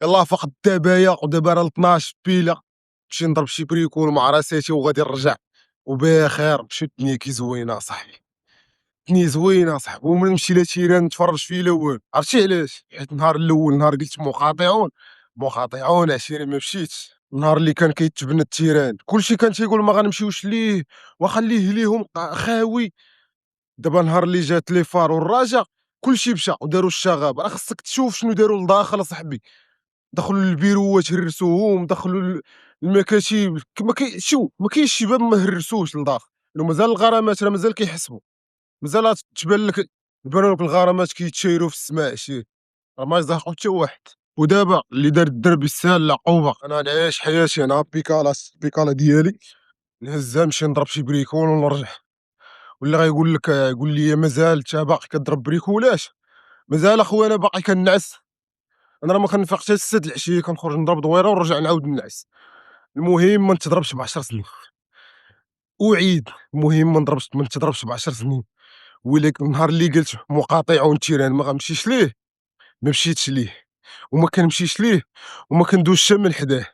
يلاه فقد الدبايا ودابا راه 12 بيله، نمشي نضرب شي بريكول مع راساتي وغادي نرجع وبخير. مشيت الدنيا كي زوينه اصاحبي، الدنيا زوينه اصاحبي، وملي نمشي لتيران نتفرج فيه لا والو. عرفتي علاش؟ حيت النهار الاول نهار قلت مقاطعون، مقاطعون عشيري ما مشيتش. النهار اللي كان كيتبنى التيران كلشي كان تيقول ما غنمشيوش ليه وخليه ليهم خاوي. دابا نهار اللي جات لي فار والرجا كلشي مشى وداروا الشغب. راه خصك تشوف شنو داروا لداخل اصاحبي، دخلوا للبيروات هرسوهم، دخلوا المكاتب ما شوف ما كاينش شباب ما هرسوش لداخل. ومازال الغرامات راه مازال كيحسبوا، مازال تبانوا لك الغرامات كيتشايروا في السماء شي، راه ما يزهقوا حتى واحد. ودابا اللي دار الدرب يستاهل العقوبة. انا نعيش حياتي انا بيكالا ديالي نهزها نمشي نضرب شي بريكول ونرجع. واللي غيقول لك يقول لي مازال انت باقي كضرب بريكولات، مازال اخويا انا باقي كنعس. انا راه ما كنفيق حتى ل6 العشيه، كنخرج نضرب دويره ونرجع نعاود نعس. المهم ما نتضربش ب10 سنين، أعيد، المهم ما نتضربش ب10 سنين. ولكن النهار اللي قلت مقاطعون التيران ما غنمشيش ليه، ما مشيتش ليه، وما كنمشيش ليه، وما كندوزش من حداه.